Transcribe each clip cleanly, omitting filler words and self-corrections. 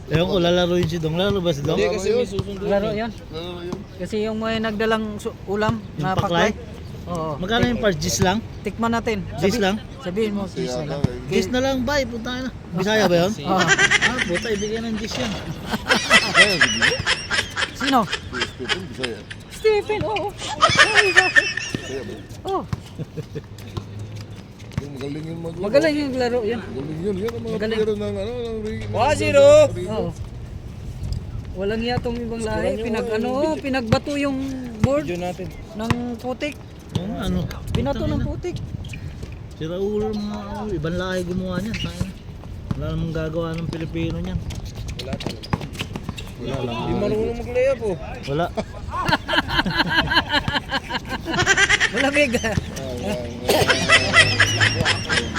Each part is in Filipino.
Ewan ko, lalaro yun si Dong. Laro ba si Dong? Hindi kasi may susunod. Laro yan. Laro yun. Kasi yung may nagdalang ulam Yung na paklay? Oo. Magkano yung parts? Gis lang? Tikman natin. Gis lang? Sabihin mo, gis Kaya na lang. lang. Gis na lang, bay. Punta na. Bisaya ba yun? Oo. Ah, puta, ibigay ng gis yan. Kaya, hindi mo. Sino? Si Stephen, Bisaya. Stephen, oo. Bisaya ba? Oh, Yung magaling yun maglaro. magaling yung laro yan. Magaling yun. Yan ang mga Magaling. player ng ano, ng Rio. 1-0. Oo. Walang hiya tong ibang lahi. Pinagbato yung board Video natin. ng putik. Yung ano? Binato ng putik. Si Raul, mga ibang lahi gumawa niyan. Tayo. Wala namang gagawa ng Pilipino niyan. Wala talaga. Wala lang. Hindi marunong mag-layup oh. Wala. Wala mega.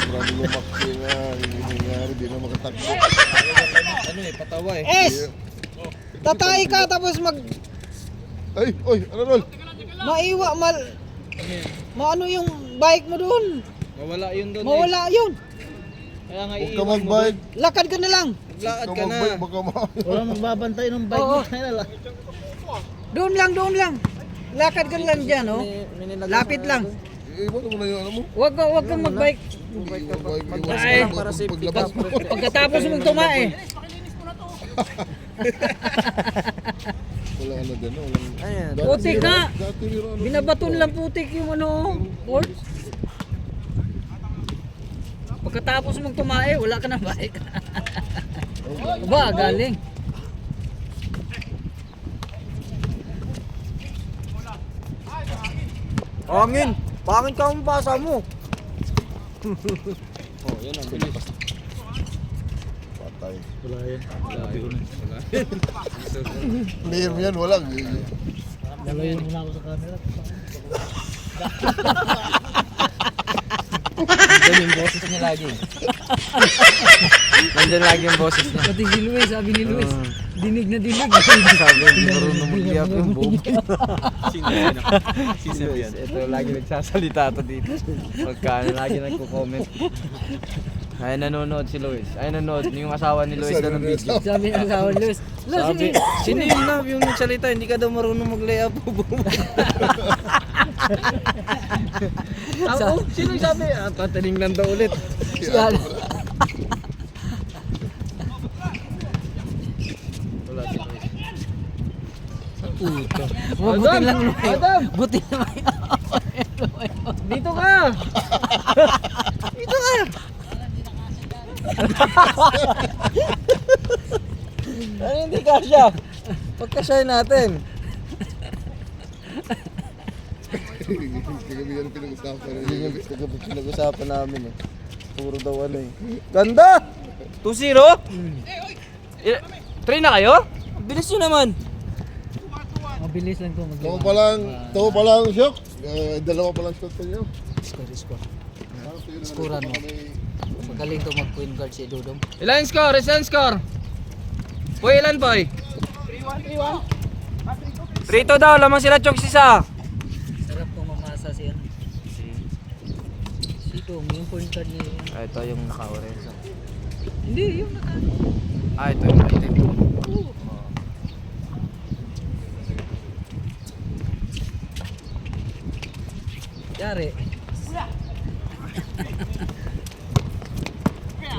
Marami lumakti na. Hindi nangyari. Di na makatakbo. Ano eh, patawa eh. Es! Tatay ka tapos Ay, oy, ano Rol? maiwa maano yung bike mo doon. Mawala yun doon Mawala yun. Kaya nga Huwag ka iiwan mo mag-bike. Lakad ka na lang. Maglakad ka na. Mag-bike, baka Wala magbabantay ng bike Oo. mo. Kaya lang. Doon lang. Lakad ka lang dyan, oh. Lapit lang. Iwan mo na yung ano mo. Wag kang mag-bike. Ay, para safety paglabas mo. Pagkatapos mong tumae. Wala ano dyan, walang... Ayan. Putik nga. Dati nila ano. Binabaton lang putik yung ano, board. Pagkatapos mong tumae, wala ka na bike. Ba, galing. Hangin! Bakit ka ang basa mo? Oh, yan ang bilis. Patay. Wala yan. Sabi ko na. Player mo yan, walang. Lalayin muna ako sa camera. Nandun yung boses niya lagi. Nandun lagi yung boses niya. Pati si Luis, sabi ni Luis. Dinig na dinig. Sabi, hindi marunong mag-iyap yung bobo. Si Luis. Ito, lagi nagsasalita to dito. Pagka lagi nagko-comment. Ay, nanonood si Luis. Ay, nanonood. Yung asawa ni Luis na ng video. Sabi ng asawa ni Luis. Sabi, sino yun na yung nagsalita? Hindi ka daw marunong mag-layup. Sino yung sabi? Tataning lang daw ulit. Yan. Wala si Luis. Puta. Buti lang lumayo. Adam! Buti lang Dito ka! Ito ka. Ano hindi kasya? Pagkasya natin. Kagabi yan pinag-usapan. Yun yung pinag-usapan namin eh. Puro daw ano eh. Ganda! 2-0? 3 na kayo? Bilis nyo naman. Mabilis lang ito. Tawo pa lang, Syok. Dalawa pa lang shot pa niyo. Score. Scorean mo. Magaling to mag-point guard si Dudong. Ilan score? Ilan score? Boy, ilan boy? 3-2 daw, lamang sila Chok isa. Sarap kung mamasa siya. Si Dong, yung point guard niya. Ito yung naka-orange. Hindi, yung naka... Ito yung itim. Yari.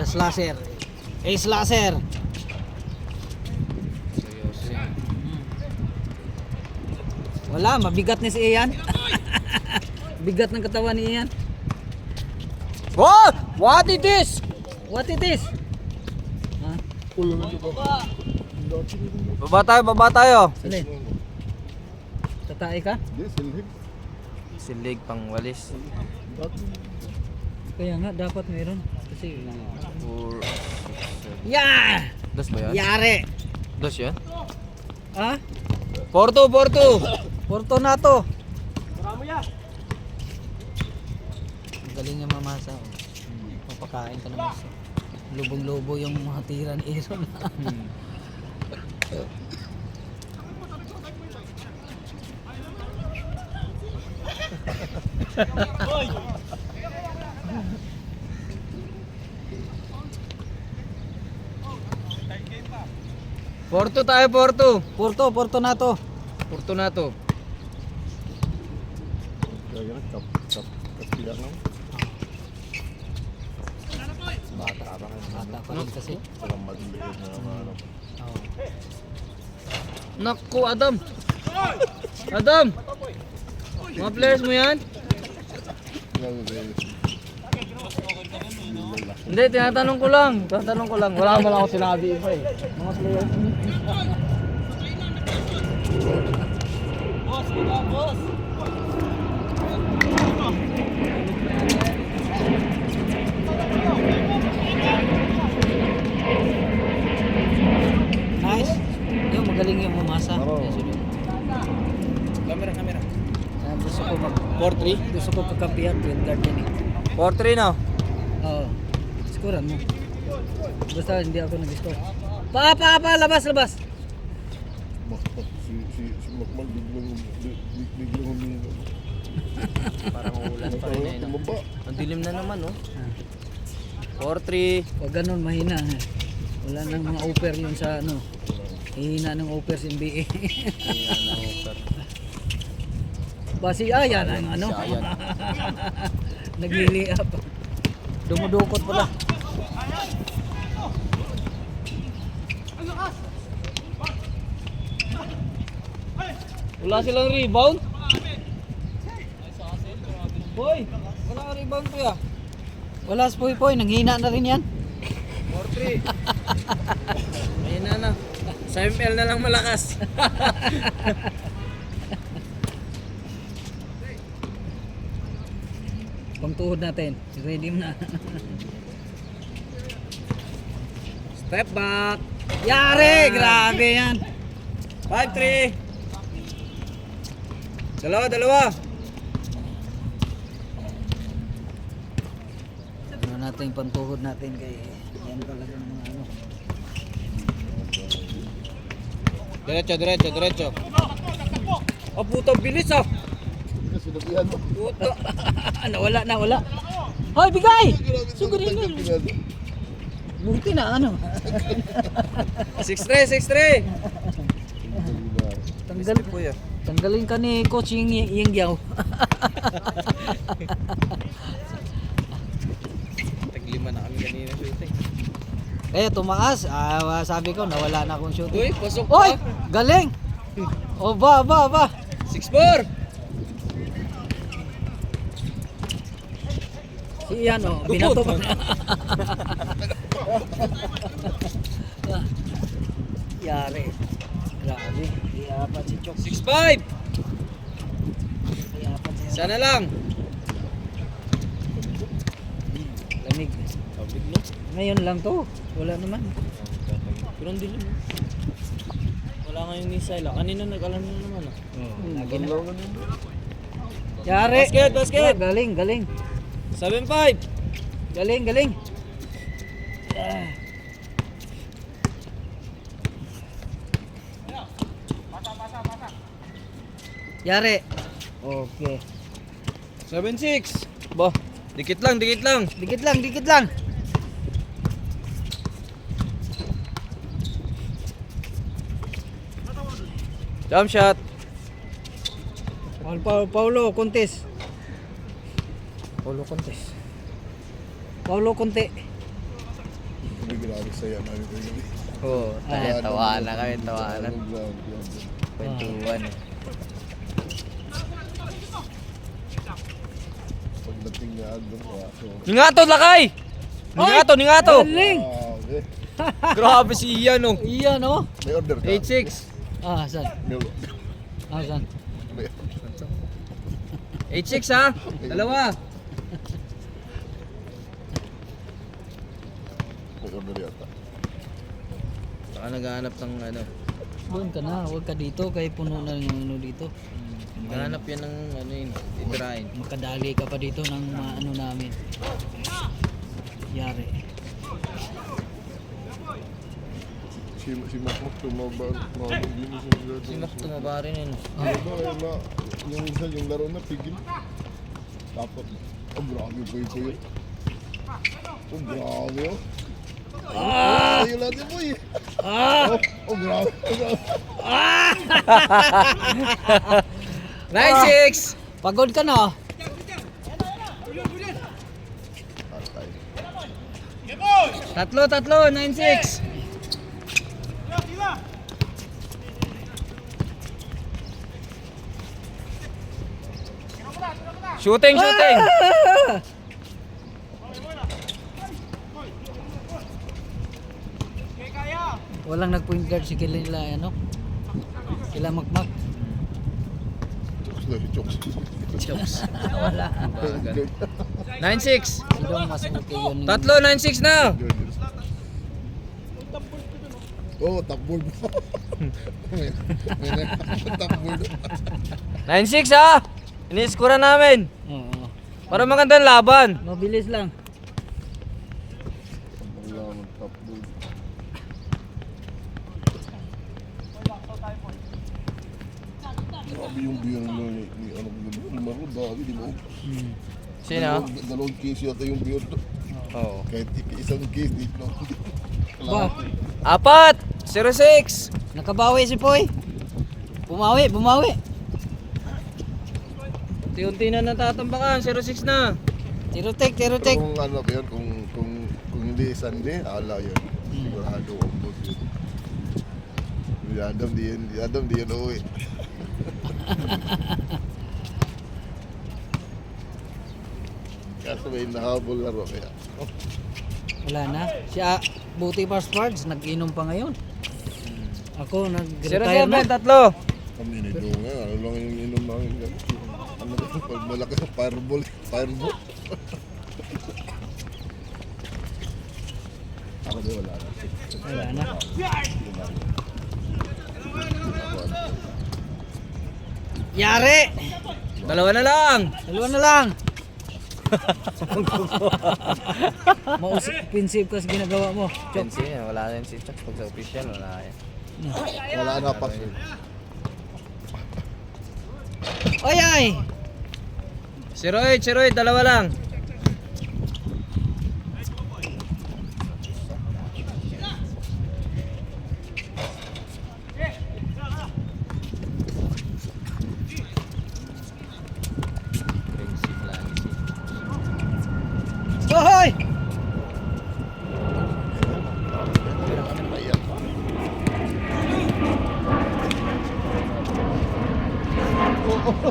Slasher. Slasher. Seryoso yan. Wala, mabigat ni si Ian. Bigat ng katawan ni Ian. What? What it is? What it is? Ha? Baba tayo. Sali. Tatay ka? Yes, silhig. Silig pang walis. Kaya nga, dapat meron. Kasi... 4, 6, 7. Yeah! Dos ba yan? Yari! Dos yan? Ha? 4-2. Fortunato! Ang galing niya mamasa. Oh. Papakain ka naman sa lubong-lobo yung mga tira ni Aaron. Porto tayo, Porto. Fortunato. Fortunato. Kaya na, kapila nga. Bata pa kayo. Bata pa rin kasi. Parang maliit na ano. Oo. Naku, Adam. Adam. Mga players mo yan? Hindi, tinatanong ko lang. Wala naman ako sinabi pa eh. Mga players. Nice. Yung magaling yung mamasa. Oo. Camera. Gusto ko mag 4-3? gusto ko kakampihan point guard yan eh. 4-3 na. Oo. Scorean mo. Basta hindi ako nag-score. Labas. Si Makmal biglang humingi. Parang ulan pa rin eh. No? Tumaba. Ang dilim na naman, oh. 4-3. Huwag ganun, mahina. Wala nang mga offer yun sa ano. Hihina ng offer sa NBA. Basi ayan ang ano. Ayan. Naglili up. Dumudukot pala. Wala silang rebound. Boy, wala ka rebound ko ya. Wala sa Poy, nanghina na rin yan. 4-3. Ayun na. Sa ML na lang malakas. Pangtuhod natin. Ready mo na. Step back. Yari! Grabe yan. 5-3. Dalawa. Ano natin yung pantuhod natin kay yan talaga ng mga ano. Diretso. Oh, puto, bilis ah. Sinabihan mo. Puto. Nawala. Hoy, bigay! Sugurin mo. Multi na ano. 6-3. Tanggalin ka ni Coach Ying Yao. Taglima na kami kanina shooting. Eh, tumaas. Sabi ko, nawala na akong shooting. Uy, pasok Oy! ka. Galing! O ba. 6-4. Si Ian, binato pa. Yari. Grabe. Iyapat si Chok. 6-5. Iyapat si Sana lang. Lamig. Topic no? Ngayon lang to. Wala naman. Pero ang dilim. Wala nga yung missile. Kanina nag-alarm na naman. Lagi na. Yari. Basket. Galing. 7-5. Galing. Yari. Okay. 7-6. Bah, dikit lang. Dikit lang. Jump shot. Paulo Contes. Paulo Conte. Hindi grabe saya na ito. Oh, tawa na kami. Ground. Kwentuhan. Pagdating niya doon, kaso. Ningato, lakay! Ningato! Galing. Okay. Grabe si Ian, oh. Iyan May order ka? 8-6. Saan? Saan? May 8-6 ha? Dalawa. order yata. Baka naghahanap ng ano. Doon ka na, huwag ka dito kay puno na yung ano dito. Naghahanap yan ng ano yun, titirahin. Makadali ka pa dito ng mga ano namin. Yari. Si Makmak tumaba. Si Mac tumaba rin yun. Yung isa, yung laro na, pigil. Dapat. Grabe po ito yun. Grabe oh. Ayaw natin po eh. Oh, grabe. 9-6! Pagod ka na. Tatlo, 9-6! Shooting! Walang nag-point guard si Kila ano? Kila Makmak. Jokes. Wala. 9-6! Si Dong mas okay yun. Tatlo, 9-6 na! Oh, top board mo. May top board. 9-6 ha! Iniskura namin! Oo. Para magandang laban! Mabilis lang. Wala mo top board. Grabe yung beer ni ano ko gano'n. Lumaro, dami, di ba? Sino? Dalawang case yata yung beer doon. Oo. Kahit isang case, di lang. Ba, 4! 0-6! nakabawi si Poy. Bumawi. Unti-unti na natatambakan, 0-6 na! Tiro take. Kung ano ba yun, kung hindi Sunday, ala yun. Sigurado ang boss yun. Si Adam di yun uwi. Kaso may nahabol laro kaya. Wala na. Siya, buti pa Spards, nag-inom pa ngayon. Ako, nag-retire 0-7, na. tatlo! Kami na doon ngayon, ano lang yung inom namin. Ano ba, pag malaki sa fireball. Ako din wala na. Wala na. Yari! Dalawa na lang! Dalawa na lang. Mausip-pinsip ka sa ginagawa mo. Chok. Wala na si Chuck pag sa official, wala yan. Wala na pa. Ay! 0-8, dalawa lang! Hoy!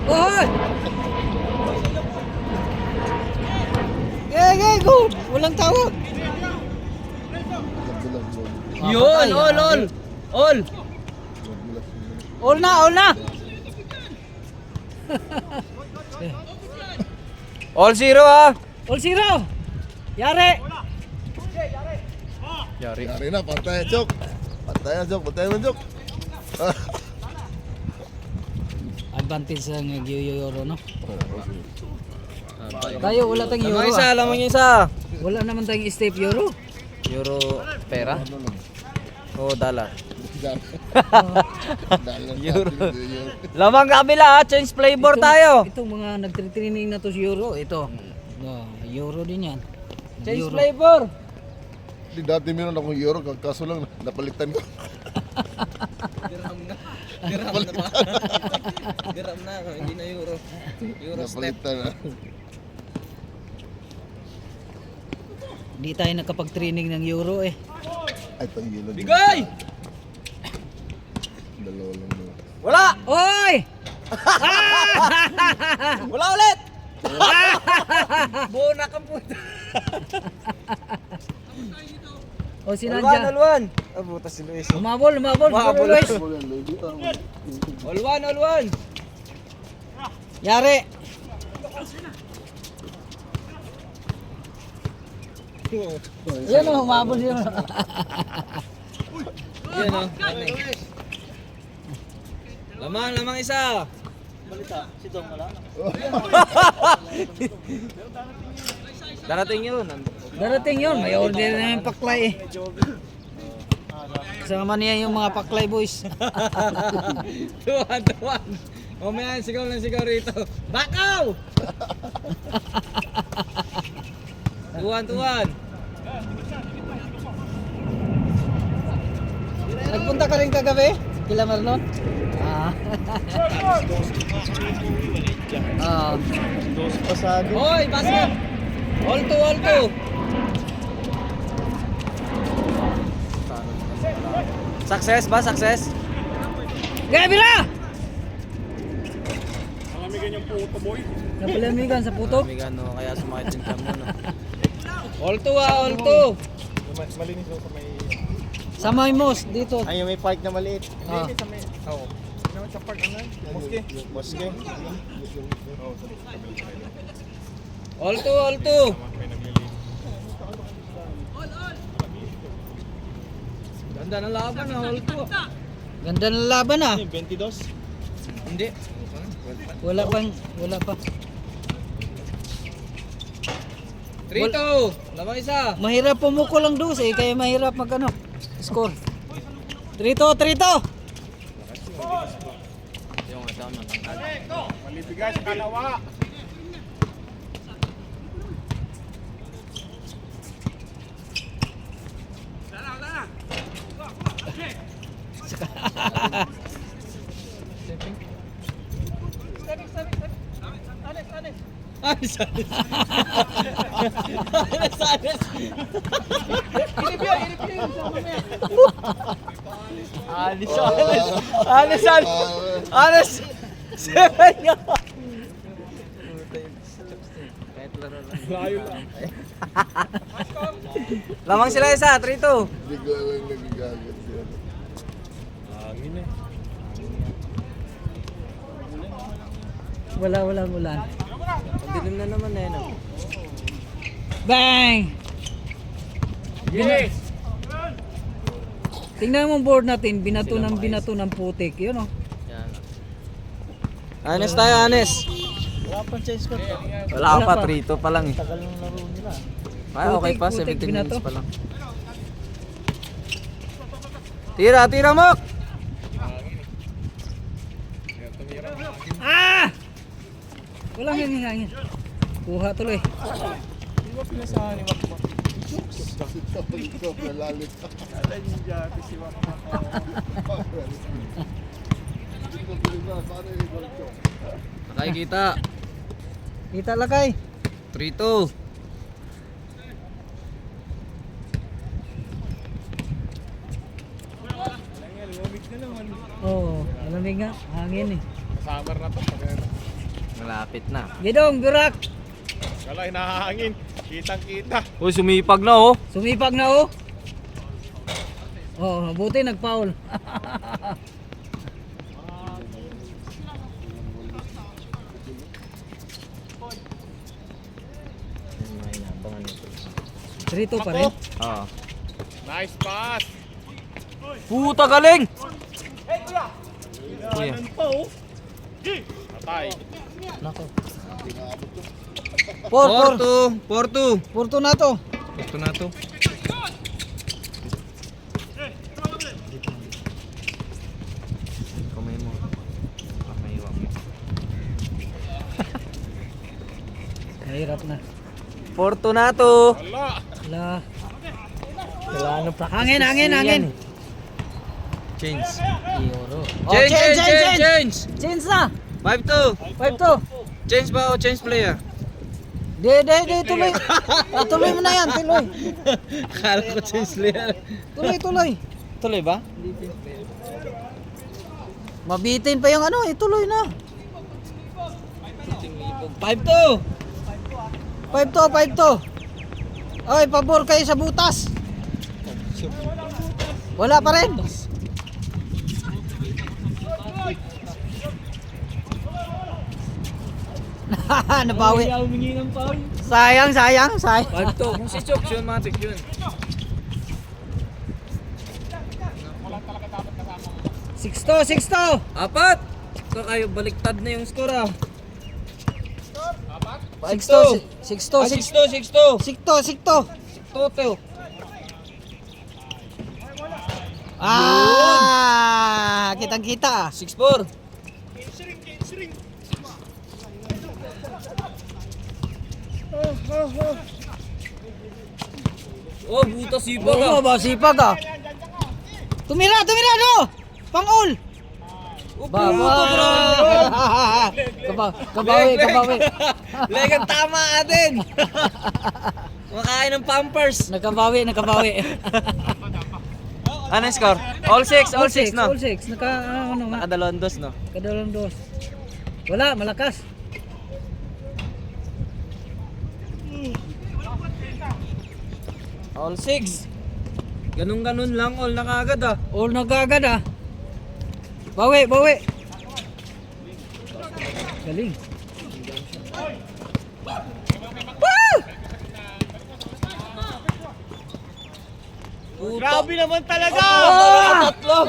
Hoy! Go! Walang tawag. Yun! All! All na! All 0 ha! All zero! Yari! Yari. Yari na, pantay na, Chok. Pantay na, Chok. Advantage sa Euro, no? Tayo, wala tayong Euro. Lamang isa! Wala naman tayong step Euro. Euro pera? O dollar? Euro. Lamang kabila ha! Change flavor tayo! Itong mga nagtitraining na to si Euro, ito. Euro din yan. Change Euro. flavor! Di dati meron akong euro, kaso lang napalitan ko. Dirham na ako, hindi na euro. Euro step. Napalitan na. Di tayo nakapag-training ng Euro eh. Ay, tangilan. Bigay! Dalawa lang mo. Wala! Oy! Wala ulit! Buo na ka puta. O sinadya. All 1! Ah, butas si Luis. Umabol. Umabol. Luis. All 1! Yari. Yan o, umabol yun. Yan o. Lamang isa. Darating yun. Darating yun, may order na yung paklay eh. Kasama niya yung mga paklay boys. Tuwan. Mamaya sigaw rito. Bakaw! Tuwan. Nagpunta ka rin kagabi? Kila Marlon? Ah. Ah. Pasado. Hoy, basket! All to. Success ba? Success? Gabila! Napalamigan sa puto? Amiga, no, kaya sumakit yung cam mo, no? All to. Malinis daw sa may... Sa may mos, dito. Ay, yung may park na maliit. Ah. Sa may... Oo. Naman sa park ano? Moske. Moske. All to. Ganda ng laban na, all to. Ganda ng laban ah. 22. Hindi. Wala pa. 3-2. Lamang isa. Mahirap pumuko lang dos eh, kaya mahirap magano. Score. 3-2. Yung ito, matangkad. Malibigas, kalawa. Alis! Seven yun! Kahit laro lang. Lamang sila isa, 3-2. Bigla lang nagigagat siya. Walang ulan. Dilim na naman eh, no? Bang! Yes! Tingnan mo board natin, binato ng putik. Yun oh. Yan. Anes tayo, Anes. Wala pang chance ko. Wala pa, 3-2 pa lang eh. Tagal ng laro nila. Ay, okay pa, Putik, 17 binato. minutes pa lang. Tira, Mok! Ah! Walang hangin. Kuha tuloy. Lalit. Nakikita. Kita lakay. 3-2. Oo, malamig nga. Hangin eh. Summer na to. Malapit na. Gidong, Burak. Wala, hinahangin. Kitang-kita. Uy, sumipag na oh. Sumipag na oh. Oh, buti nag-foul. Trito pa rin. Ah. Nice pass. Puta galing! Kuya. Patay. Nako. 4-4. 4-2. 4-2 na to. Ito na to. Kamay mo. Kamay mo. Mahirap na. 4-2 na to. Wala. Wala. Kailangan practice. Hangin. Change. Euro. Change. Change na. 5-2. 5-2. Change ba o change player? De, tuloy. Tuloy mo na yan, tuloy. Akala ko change player. Tuloy. Tuloy ba? Mabitin pa yung ano, tuloy na. 5-2. 5-2. Oy, pabor kayo sa butas. Wala pa rin. Nabawi. Sayang. 5-2. Kung si Chok, yun, matik yun. 6-2. Apat! Ito kayo, baliktad na yung score ah. 6-2. 6-2. 6-2. Ah, kitang-kita. 6-4. Oh, buta sipag ah. Oo, ba sipag ah. Tumira, no! Pang-all! Kabawi. Leg ang tama atin. Makain ng Pampers. Nakabawi. Ano yung score? All 6 no? All 6. Ano nga? Nakadalawang dos no? Kadalawang dos. Wala, malakas. All 6. Ganun lang, all na kagad ah. All na gagad ah. Bawi. Galing. Grabe naman talaga! Tatlo!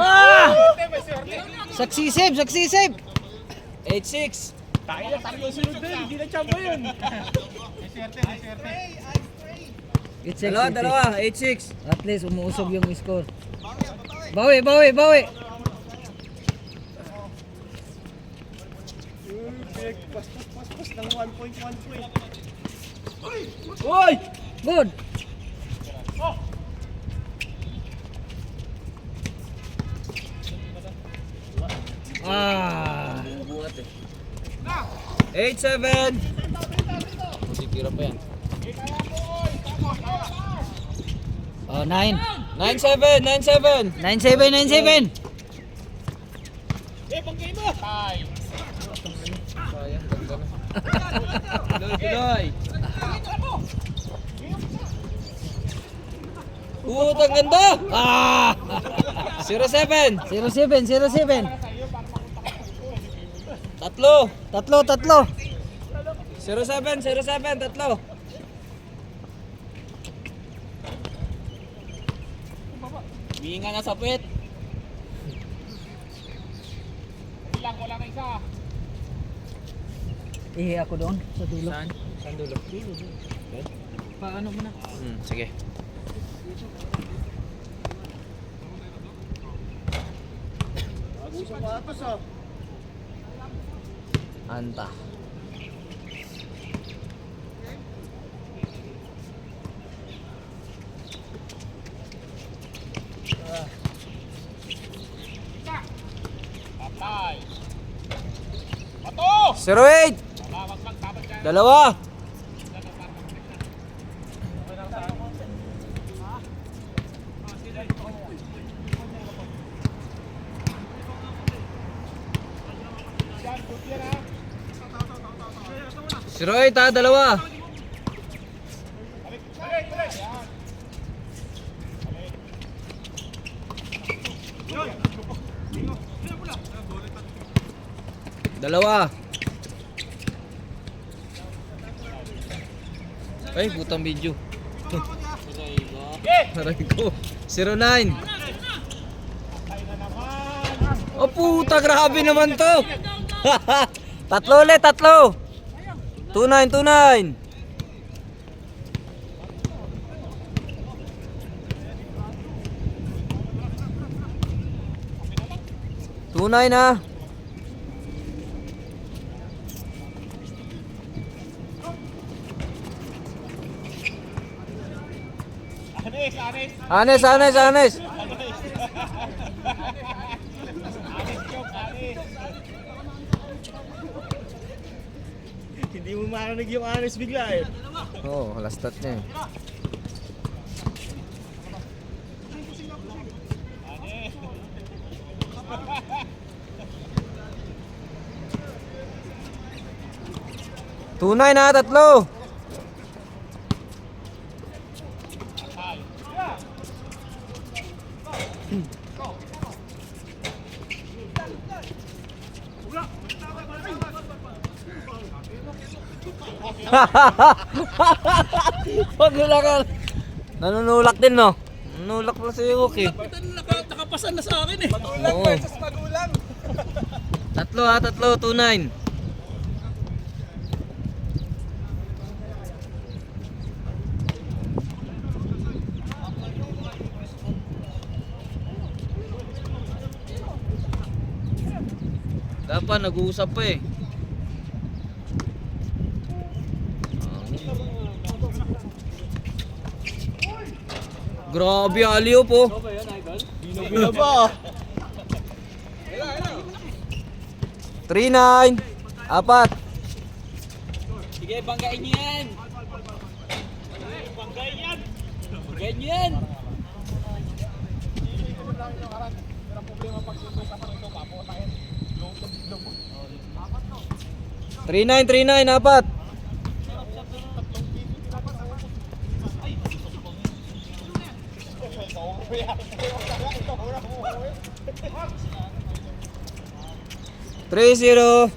Saksi-save. 8-6. Dalawa, 8-6. At least umuusog yung score. Bawi. Uy! Good. Ah. 8-7. Sikira pa yan. 9. 9-7. 9-7. Tuloy. Ang ganda! Ah! 0-7. 0-7. Tatlo. 0-7. Tatlo. Binga na sa puwet. Ako doon sa dulo. Saan dulo? Paano mo na? Sige. Anta. Pato! 0-8. Dalawa. Siroy, dalawa. Dalawa. Ay, putang video. Aray ko. 0-9. Oh puta, grabe naman to. Tatlo ulit. 2-9. Tunay na. Anes. Hindi mo marinig yung Anes bigla eh. Oo, last shot niya eh. Tunay na, tatlo. Pagulakan. Nanunulak din no. Nanunulak na si Yuki. Nakapasan na sa akin eh. Oo. Tatlo, 2-9. Dapat nag-uusap pa eh. Grabe, aliw po. Binaba. 3-9. Apat. Sige, banggain niyo yan. Banggain niyo yan. 3-9, apat. Three zero.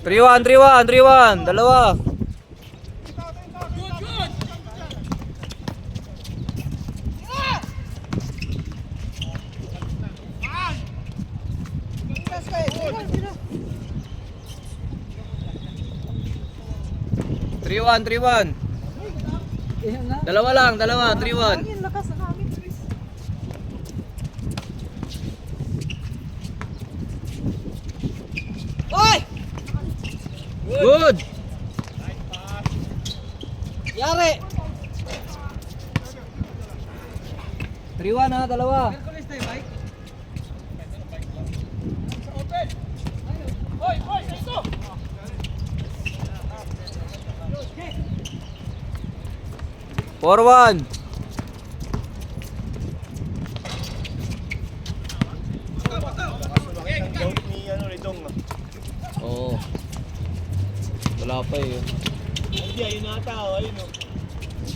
Three one, dalawa. Three one. Dalawa lang, 3-1. Oy! Good. Yari! 3-1 ha, dalawa. Forward. Oo. Wala pa eh. Hindi, ayun na tao, ayun o.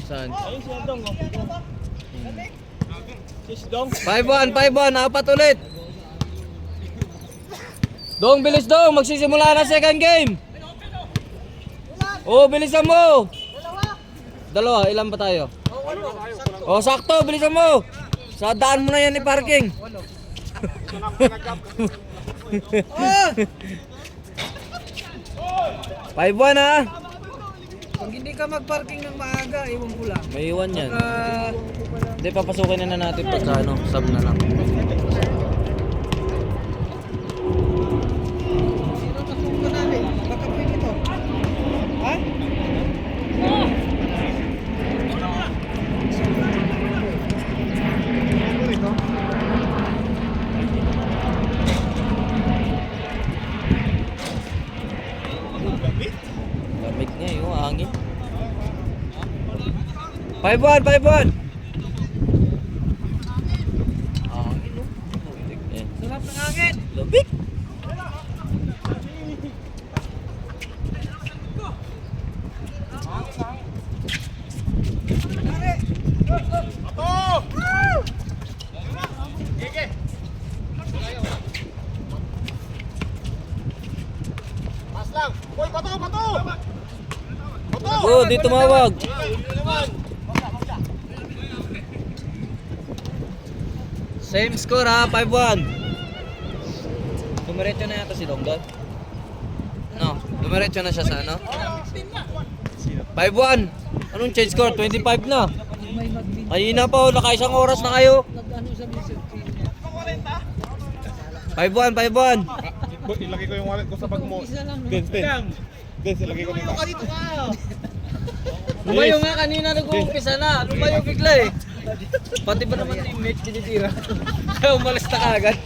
Saan? Ayun si Dong o. Si Dong. 5-1, apat ulit. Dong, bilis dong. Magsisimula na second game. Oh, bilisan mo. Dalawa, ilan ba tayo? Oh, sakto, bilisan mo. Sa daan mo na yan ni parking. 5-1 ha. Pag hindi ka mag-parking ng maaga, iwan ko lang. May iwan yan. Hindi, papasukin na natin pagka ano, sub na lang. Sino na kung kanali? Baka pwede ito. Ha? Lamig nga yung hangin. 5-1. Hangin no? Sarap ng hangin. Lamig. Oh, di tumawag. Same score ha, 5-1. Dumiretso na yata si Dongdon. No, dumiretso na siya sa ano? 5-1. Anong change score? 25 na. May mag-bin. Ayun na po, nakaisang oras na kayo. Nag-ano sa music. 5-1. Ilagay ko yung wallet ko sa bag mo. Isa lang. no? Vince, ilagay ko dito. Lumayo nga kanina nag-uumpisa na. Lumayo bigla eh. Pati ba naman teammate tinitira? Kaya umalis na kagad.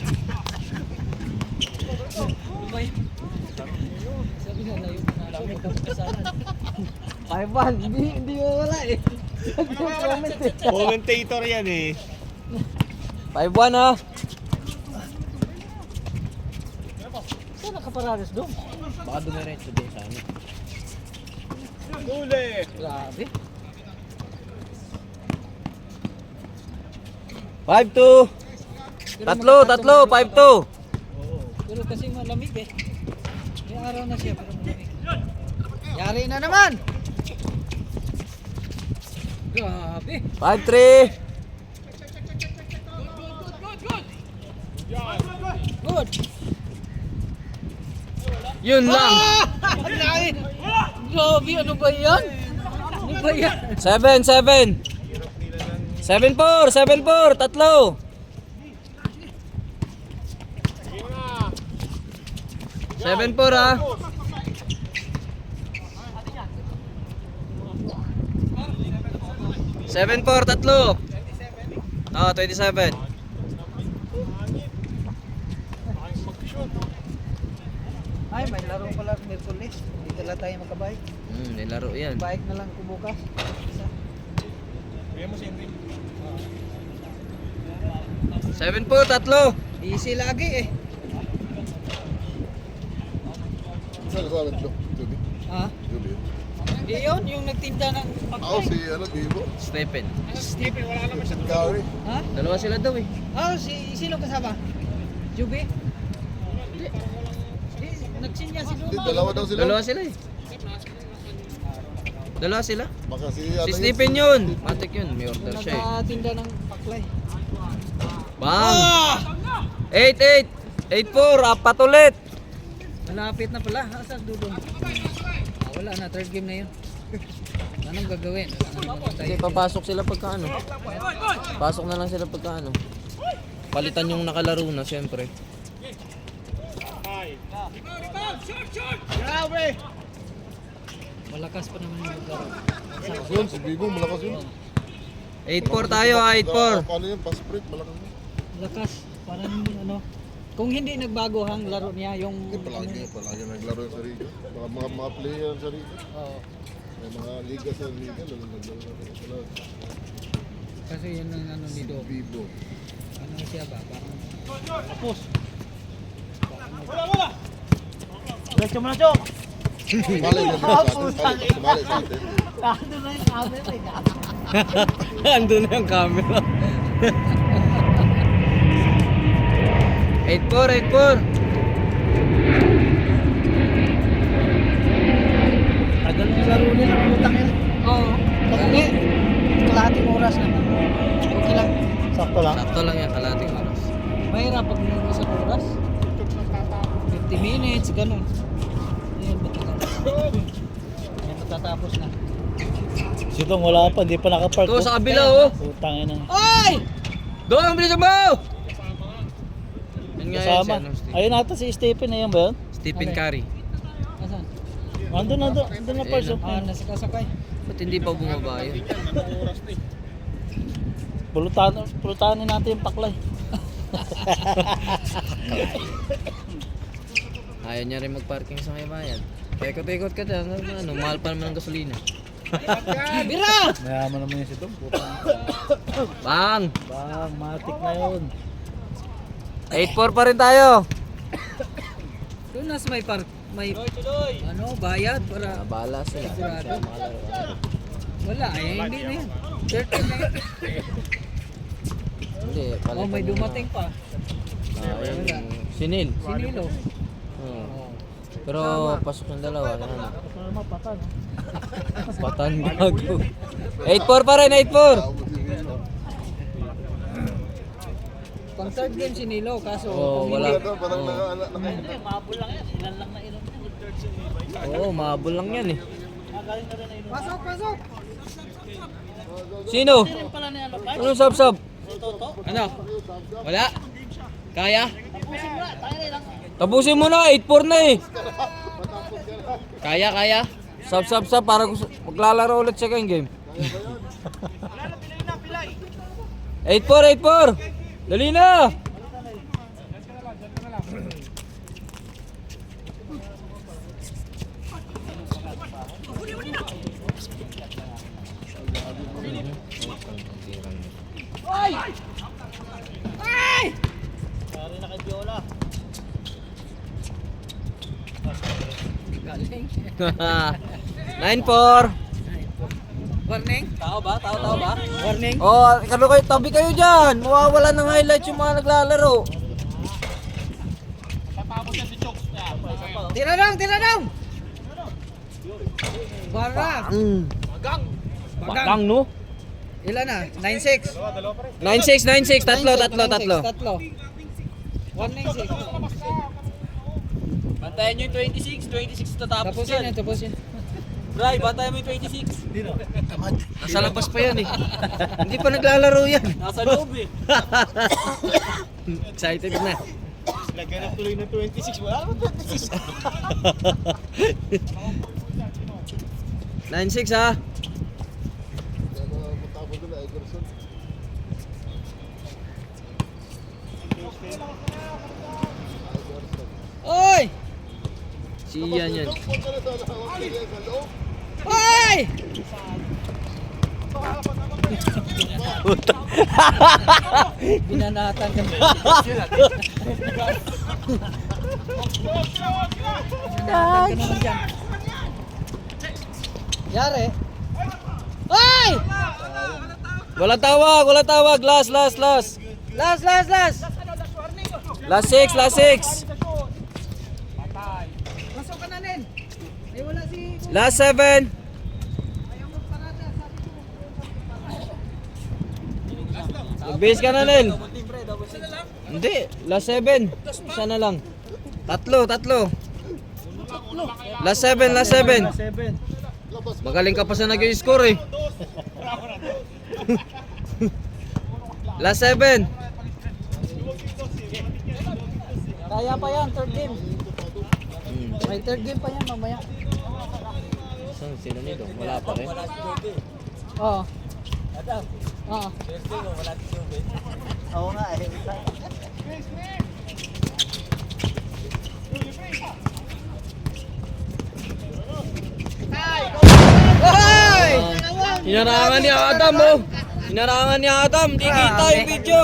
Sabi nga layo na lang. Magkasalan. 5-1, hindi wala eh. Commentator yan eh. 5-1 ha. Saan nakaparadas doon? Baka dumiretso din sa amin. Uli. Grabe. 5-2. Tatlo, 5-2. Pero kasi malamig eh. May araw na siya pero malamig. Yari na naman! Grabe. 5-3. Good. Yun lang. Ang laki. Grabe, ano ba yan? Ano ba yan? 7-7. 7-4. 7-4. Tatlo. 7-4 ah. 7-4, tatlo. 27. Ay, may laro pala Merkulis. Hindi tala tayo makabike. Nilaro yan. Bike na lang ko bukas. Isa. 7-4, tatlo. Easy lagi eh. Saan sa amin, Julie? Ha? Julie. Iyon, yung nagtinda ng Ako si, Bibo. Stephen. Stephen, wala naman siya. Gary. Ha? Dalawa sila daw eh. Ah, sino kasama? Juby? Nagsinya si Hindi, Luma. dalawa daw sila. Dalawa sila eh. Dalawa sila. Baka si, Si Stephen yun. Matik yun. May order siya eh. Nagtinda ng paklay. Bang! 8-8. 8-4. Apat ulit. Malapit na pala. Asa dudong? Wala na, third game na yun. Anong gagawin? Kasi papasok sila pagka ano. Pasok na lang sila pagka ano. Palitan yung nakalaro na syempre. Malakas pa naman yung laro. Malakas yun, si Bibo, malakas yun. 8-4 tayo, 8-4. Paano yun, pass break, malakas yun. Malakas. Parang ano. Kung hindi nagbago ang laro niya, yung... Hindi, palagi naglaro yung sa Riga. Mga player sa Riga. Oo. May mga liga sa Riga, naglaro. Kasi yun ang ano ni Do. Bibo. Ano siya ba? Parang... Diretso mo na, Chok! Sumali niya sa atin. Sumali sa atin. Ano na yung camera Andun na yung camera. 8-4, 8-4. Tagal yung laro nila, putang yun. Oo. Hindi. Kalahating oras naman. Okay lang. Sakto lang. Sakto lang yan, kalating oras. Mahirap pag may isang oras. 50 minutes, ganun. Ayan, matagal. Ayan, matatapos na. Sitong wala pa, hindi pa nakapark. Ito sa kabila oh. Putang ina. Oy! Doon, bilis mo! Yun nga yun, Kasama. si ano, Ayun ata si Stephen na yan ba yun? Stephen Curry. Nasaan? Andun na parts Ayun oh. Ah, nasakasakay. Ba't hindi pa bumaba yun? Pulutanin natin yung paklay. Ayaw niya rin mag-parking sa may bayan. Paikot-ikot ka dyan. Ano, mahal pa naman ang gasolina. Bira! Mayaman naman yung sitong. Putang. Bang! Bang, matik na yun. 8-4 pa rin tayo. Doon nas may ano, bayad para Nabala sila. sigurado. Wala, ay hindi na yan. 30 na yan. Hindi, palitan Oh, may nyo na. dumating pa. Ayun, Sinil. Sinilo. Oo. Oh. Pero pasok ng dalawa. Yan. Patan. Patan bago. 8-4 pa rin, 8-4. Pang third game sinilo, kaso Oo, kung wala. hindi- Parang nakaala. Mabul lang yan. Ilan lang na ilan. Oo, mahabol lang yan eh. Pasok, pasok! Sino? Pala na ano, Ano sab-sab? Ano? Wala? Kaya? Tapusin mo na, 8-4 na eh. Kaya. Sab-sab-sab para maglalaro ulit second game. 8-4, 8-4. Dali na. Pare na kay Viola. Galing. 9-4. Warning? Tao ba? Tao ba? Warning? Oh, tabi kayo dyan. Mawawala ng highlights yung mga naglalaro. Tira dong! Bara! Bagang no? Ilan na? 9-6. 9-6, 9-6. Tatlo. 196. Bantayan nyo yung 26. 26 tatapos Tapusin yan, tapusin. Bray, bantayan mo yung 26. Nasa labas pa yan eh. Hindi pa naglalaro yan. Nasa loob eh. Excited na. Naghanap tuloy ng 26. Wala naman 26. 9-6 ha. Matapos nila, Egerson. Oy! Siyan yan. Oy! Binanatan ka. Binanatan ka naman dyan. Yari. Oy! Wala tawag. Last. Last. Last 6. Masok ka na rin. Ay wala si... Last 7. Mag-base ka na Nel. Hindi, last 7. Isa na lang. Tatlo. Last 7. Magaling ka pa sa nag-i-score eh. Last 7. Kaya pa yan, third game. May third game pa yan mamaya. Saan sila nito? Wala pa rin. Oo. Oo. Oo nga eh. Hoy! Hinarangan ni Adam oh. Hinarangan ni Adam. Di kita yung video.